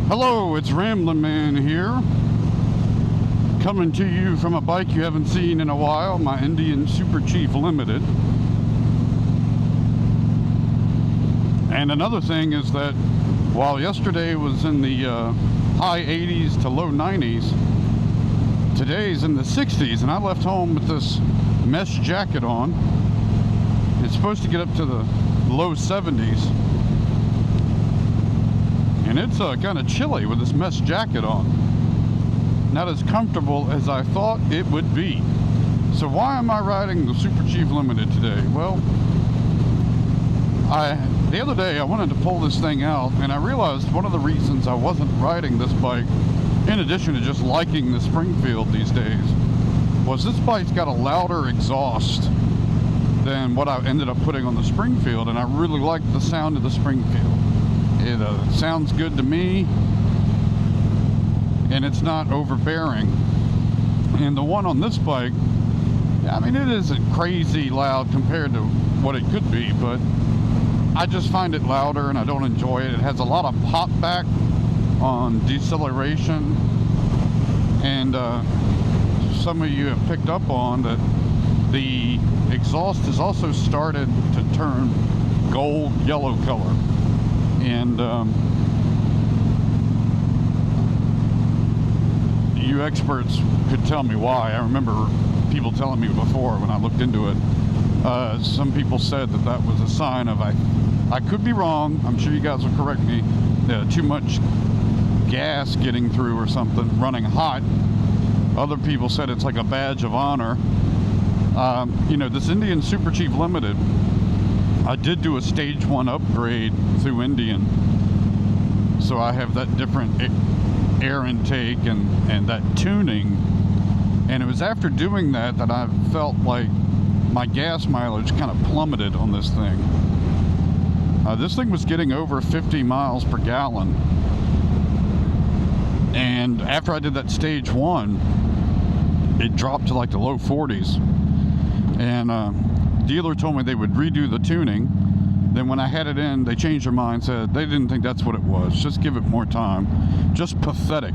Hello, it's Ramblin' Man here, coming to you from a bike you haven't seen in a while, my Indian Super Chief Limited. And another thing is that while yesterday was in the high 80s to low 90s, today's in the 60s, and I left home with this mesh jacket on. It's supposed to get up to the low 70s. And it's kind of chilly with this mesh jacket on. Not as comfortable as I thought it would be. So why am I riding the Super Chief Limited today? Well, the other day I wanted to pull this thing out, and I realized one of the reasons I wasn't riding this bike, in addition to just liking the Springfield these days, was this bike's got a louder exhaust than what I ended up putting on the Springfield, and I really like the sound of the Springfield. It sounds good to me, and it's not overbearing. And the one on this bike, I mean, it isn't crazy loud compared to what it could be, but I just find it louder and I don't enjoy it. It has a lot of pop back on deceleration, and some of you have picked up on that the exhaust has also started to turn gold yellow color. And you experts could tell me why. I remember people telling me before when I looked into it. Some people said that that was a sign of, I could be wrong, I'm sure you guys will correct me, too much gas getting through or something, running hot. Other people said it's like a badge of honor. You know, this Indian Super Chief Limited, I did do a stage 1 upgrade through Indian, so I have that different air intake and that tuning, and it was after doing that that I felt like my gas mileage kind of plummeted on this thing. This thing was getting over 50 miles per gallon, and after I did that stage 1, it dropped to like the low 40s, and dealer told me they would redo the tuning. Then when I had it in, they changed their mind, said they didn't think that's what it was, just give it more time. Just pathetic.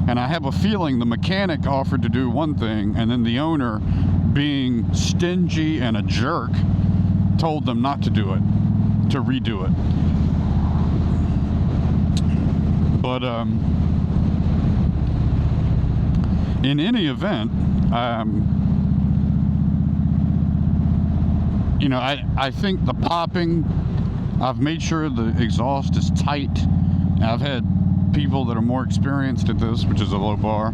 And I have a feeling the mechanic offered to do one thing, and then the owner, being stingy and a jerk, told them not to do it, to redo it. But in any event, you know, I think the popping, I've made sure the exhaust is tight. I've had people that are more experienced at this, which is a low bar,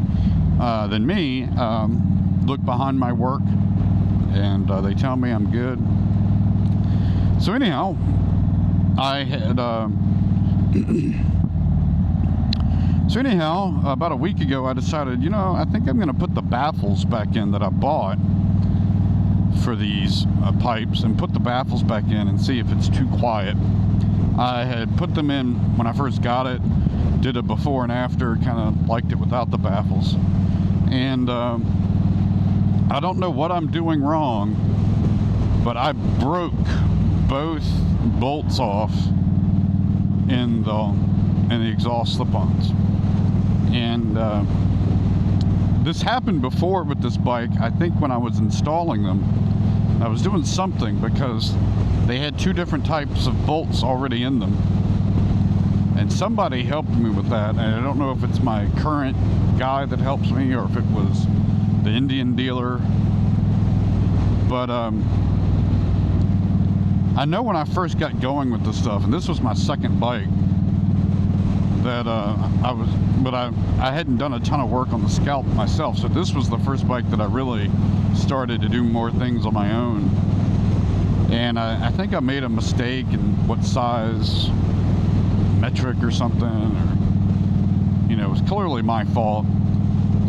than me, look behind my work, and they tell me I'm good. So anyhow, I had, about a week ago, I decided, you know, I think I'm going to put the baffles back in that I bought for these pipes, and put the baffles back in and see if it's too quiet. I had put them in when I first got it, did a before and after, kind of liked it without the baffles, and I don't know what I'm doing wrong, but I broke both bolts off in the exhaust slip-ons, and this happened before with this bike. I think when I was installing them, I was doing something, because they had two different types of bolts already in them, and somebody helped me with that, and I don't know if it's my current guy that helps me or if it was the Indian dealer, but I know when I first got going with this stuff, and this was my second bike, that I hadn't done a ton of work on the scalp myself, so this was the first bike that I really started to do more things on my own. And I think I made a mistake in what size metric or something, or, you know, it was clearly my fault.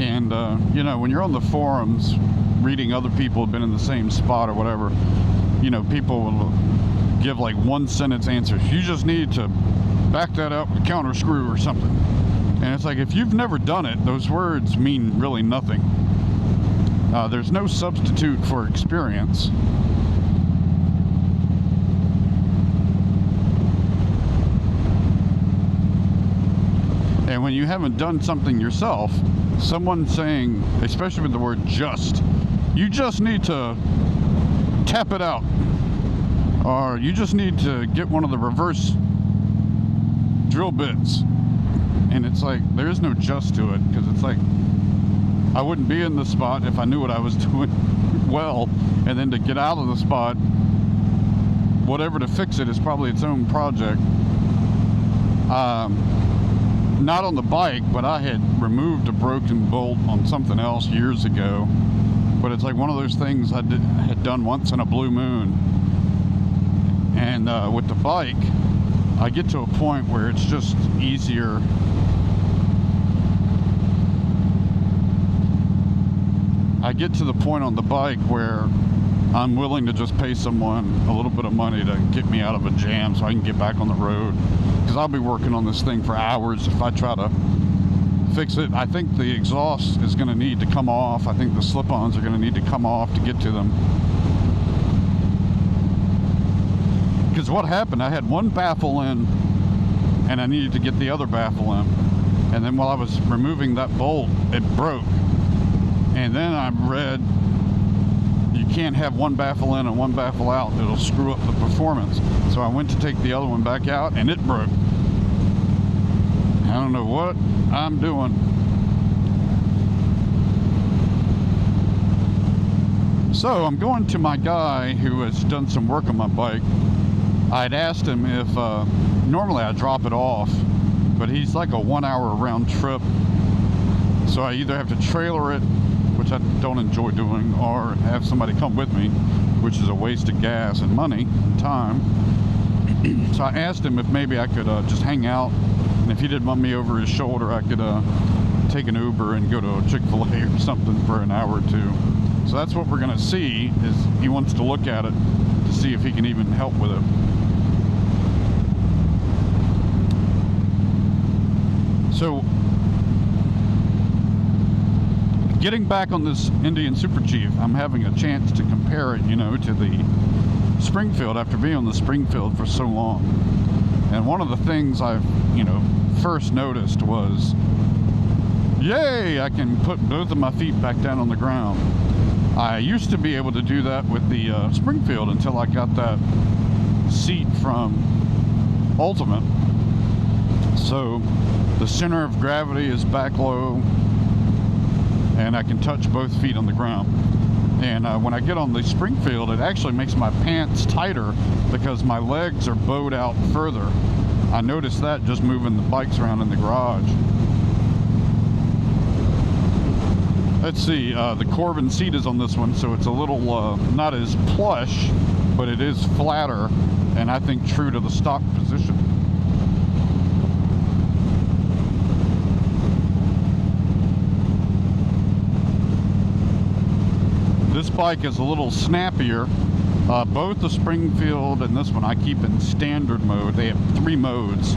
And you know, when you're on the forums reading other people have been in the same spot or whatever, you know, people will give like 1-sentence answers. You just need to back that up with counter screw or something. And it's like, if you've never done it, those words mean really nothing. There's no substitute for experience. And when you haven't done something yourself, someone saying, especially with the word just, you just need to tap it out, or you just need to get one of the reverse drill bits. And it's like, there is no just to it, because it's like, I wouldn't be in the spot if I knew what I was doing well, and then to get out of the spot, whatever to fix it is probably its own project. Not on the bike, but I had removed a broken bolt on something else years ago. But it's like one of those things I had done once in a blue moon. And with the bike, I get to a point where it's just easier. I get to the point on the bike where I'm willing to just pay someone a little bit of money to get me out of a jam so I can get back on the road. Because I'll be working on this thing for hours if I try to fix it. I think the exhaust is going to need to come off. I think the slip-ons are going to need to come off to get to them. Because what happened, I had one baffle in and I needed to get the other baffle in. And then while I was removing that bolt, it broke. And then I read, you can't have one baffle in and one baffle out. It'll screw up the performance. So I went to take the other one back out and it broke. I don't know what I'm doing. So I'm going to my guy who has done some work on my bike. I'd asked him if, normally I drop it off, but he's like a 1 hour round trip. So I either have to trailer it, which I don't enjoy doing, or have somebody come with me, which is a waste of gas and money and time. So I asked him if maybe I could just hang out, and if he didn't want me over his shoulder, I could take an Uber and go to a Chick-fil-A or something for an hour or two. So that's what we're gonna see, is he wants to look at it to see if he can even help with it. So getting back on this Indian Super Chief, I'm having a chance to compare it, you know, to the Springfield after being on the Springfield for so long. And one of the things I've, you know, first noticed was, yay, I can put both of my feet back down on the ground. I used to be able to do that with the Springfield until I got that seat from Ultimate. So the center of gravity is back low, and I can touch both feet on the ground. And when I get on the Springfield, it actually makes my pants tighter because my legs are bowed out further. I noticed that just moving the bikes around in the garage. Let's see, the Corbin seat is on this one, so it's a little not as plush, but it is flatter, and I think true to the stock position. This bike is a little snappier. Both the Springfield and this one I keep in standard mode. They have 3 modes: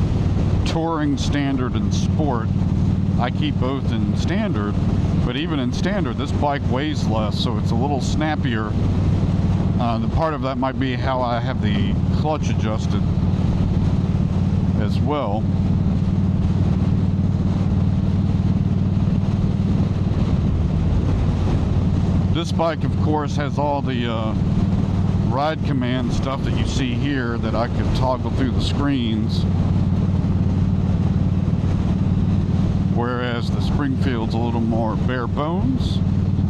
touring, standard, and sport. I keep both in standard, but even in standard, this bike weighs less, so it's a little snappier. The part of that might be how I have the clutch adjusted as well. This bike, of course, has all the ride command stuff that you see here that I could toggle through the screens. Whereas the Springfield's a little more bare bones.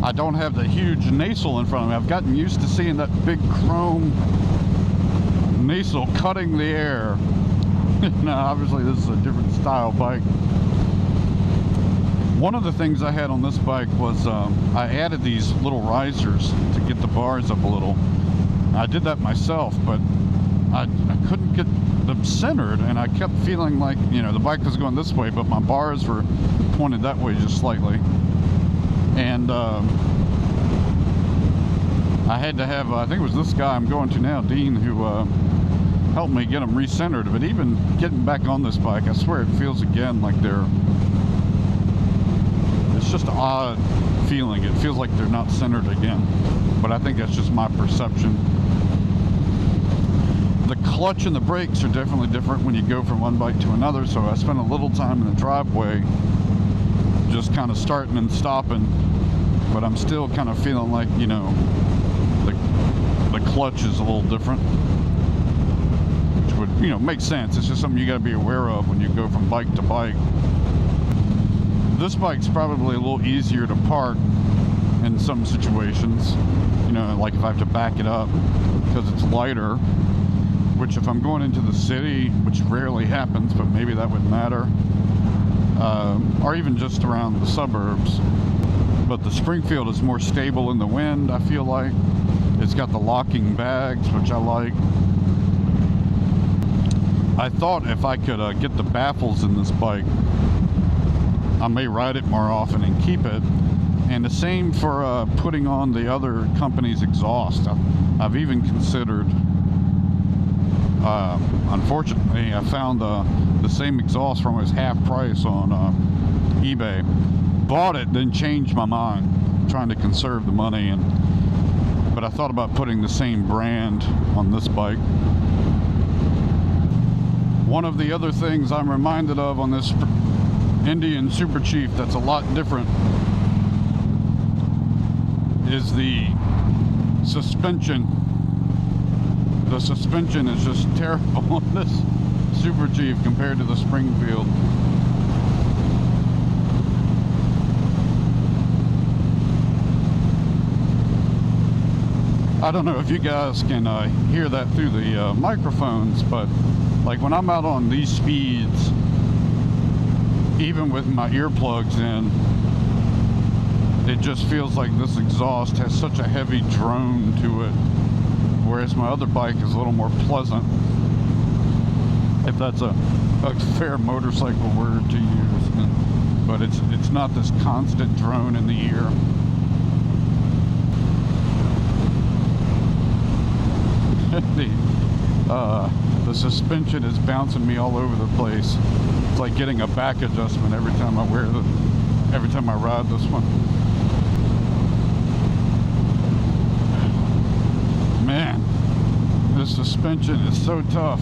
I don't have the huge nacelle in front of me. I've gotten used to seeing that big chrome nacelle cutting the air. Now, obviously, this is a different style bike. One of the things I had on this bike was I added these little risers to get the bars up a little. I did that myself, but I couldn't get them centered, and I kept feeling like, you know, the bike was going this way, but my bars were pointed that way just slightly. And I had to have, I think it was this guy I'm going to now, Dean, who helped me get them recentered. But even getting back on this bike, I swear it feels again like it's just an odd feeling. It feels like they're not centered again, but I think that's just my perception. The clutch and the brakes are definitely different when you go from one bike to another, so I spent a little time in the driveway just kind of starting and stopping, but I'm still kind of feeling like, you know, the clutch is a little different, which would, you know, make sense. It's just something you got to be aware of when you go from bike to bike. This bike's probably a little easier to park in some situations, you know, like if I have to back it up because it's lighter, which if I'm going into the city, which rarely happens, but maybe that would matter, or even just around the suburbs. But the Springfield is more stable in the wind, I feel like. It's got the locking bags, which I like. I thought if I could get the baffles in this bike, I may ride it more often and keep it. And the same for putting on the other company's exhaust. I've even considered, unfortunately, I found the same exhaust for almost half price on eBay. Bought it, then changed my mind, trying to conserve the money, but I thought about putting the same brand on this bike. One of the other things I'm reminded of on this Indian Super Chief that's a lot different is the suspension. The suspension is just terrible on this Super Chief compared to the Springfield. I don't know if you guys can hear that through the microphones, but like when I'm out on these speeds, even with my earplugs in, it just feels like this exhaust has such a heavy drone to it, whereas my other bike is a little more pleasant, if that's a fair motorcycle word to use. But it's not this constant drone in the ear. The suspension is bouncing me all over the place. It's like getting a back adjustment every time I ride this one. Man, this suspension is so tough.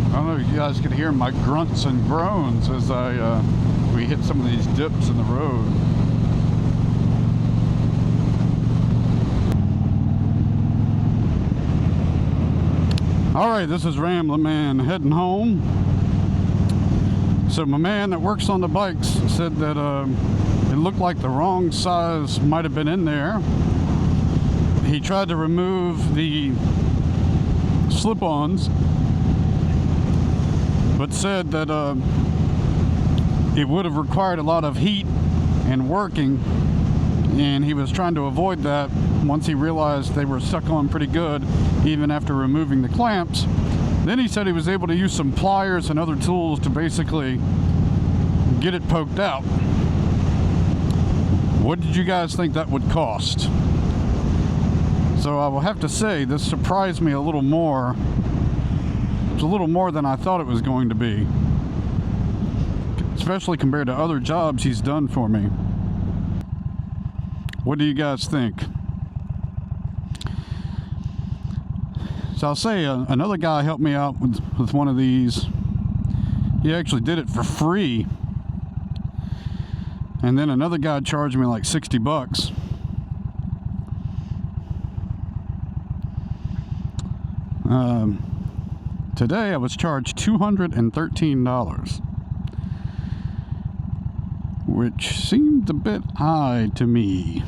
I don't know if you guys can hear my grunts and groans as we hit some of these dips in the road. Alright, this is Ramblin' Man heading home. So my man that works on the bikes said that it looked like the wrong size might have been in there. He tried to remove the slip-ons, but said that it would have required a lot of heat and working, and he was trying to avoid that once he realized they were stuck on pretty good even after removing the clamps. Then he said he was able to use some pliers and other tools to basically get it poked out. What did you guys think that would cost? So I will have to say this surprised me a little more. It's a little more than I thought it was going to be, especially compared to other jobs he's done for me. What do you guys think? So I'll say another guy helped me out with one of these. He actually did it for free. And then another guy charged me like 60 bucks. Today I was charged $213, which seemed a bit high to me.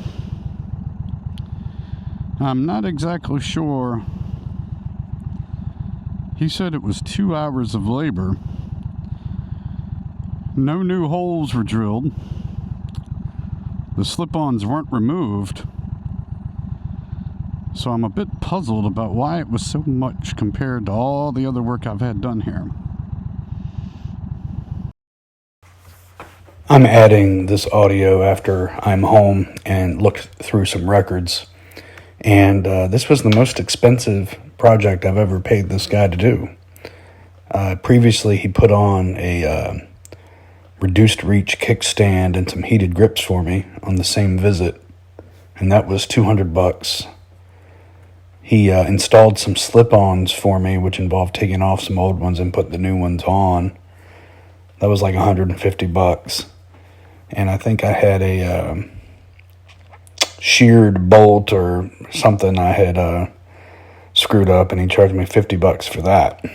I'm not exactly sure. He said it was 2 hours of labor. No new holes were drilled. The slip-ons weren't removed. So I'm a bit puzzled about why it was so much compared to all the other work I've had done here. I'm adding this audio after I'm home and looked through some records. And this was the most expensive project I've ever paid this guy to do. Previously, he put on a reduced reach kickstand and some heated grips for me on the same visit. And that was 200 bucks. He installed some slip-ons for me, which involved taking off some old ones and put the new ones on. That was like $150. And I think I had a sheared bolt or something I had screwed up, and he charged me $50 for that.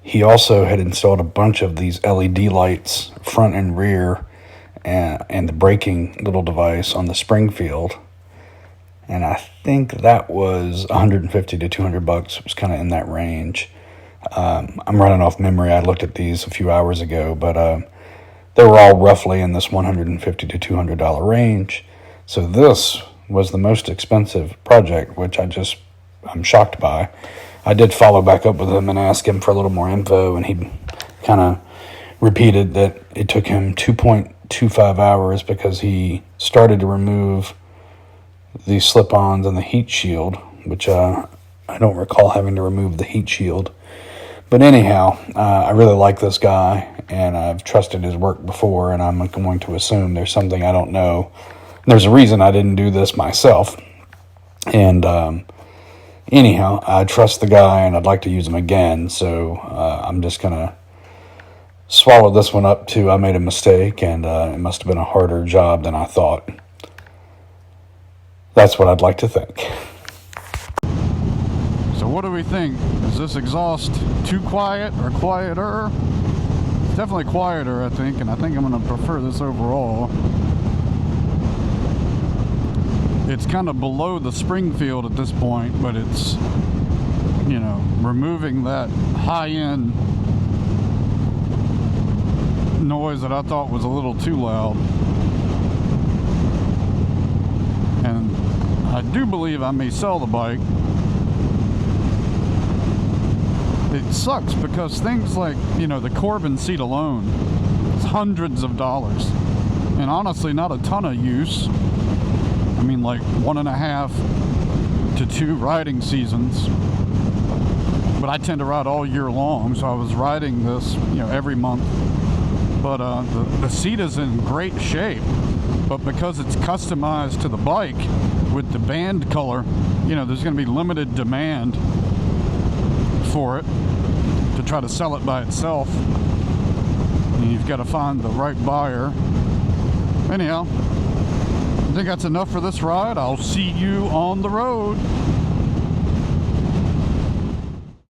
He also had installed a bunch of these LED lights, front and rear, and the braking little device on the Springfield. And I think that was $150 to $200. It was kind of in that range. I'm running off memory. I looked at these a few hours ago, but they were all roughly in this $150 to $200 range. So this was the most expensive project, which I'm shocked by. I did follow back up with him and ask him for a little more info, and he kind of repeated that it took him 2.25 hours because he started to remove the slip-ons and the heat shield, which I don't recall having to remove the heat shield. But anyhow, I really like this guy, and I've trusted his work before, and I'm going to assume there's something I don't know. There's a reason I didn't do this myself. And anyhow, I trust the guy, and I'd like to use him again, so I'm just going to swallow this one up too. I made a mistake, and it must have been a harder job than I thought. That's what I'd like to think. So what do we think? Is this exhaust too quiet or quieter? It's definitely quieter, I think, and I think I'm going to prefer this overall. It's kind of below the Springfield at this point, but it's, removing that high-end noise that I thought was a little too loud. And I do believe I may sell the bike. It sucks because things like, the Corbin seat alone, it's hundreds of dollars. And honestly, not a ton of use. I mean, like 1.5 to 2 riding seasons. But I tend to ride all year long, so I was riding this, every month. But the seat is in great shape. But because it's customized to the bike with the band color, there's going to be limited demand for it to try to sell it by itself. And you've got to find the right buyer. Anyhow, I think that's enough for this ride. I'll see you on the road.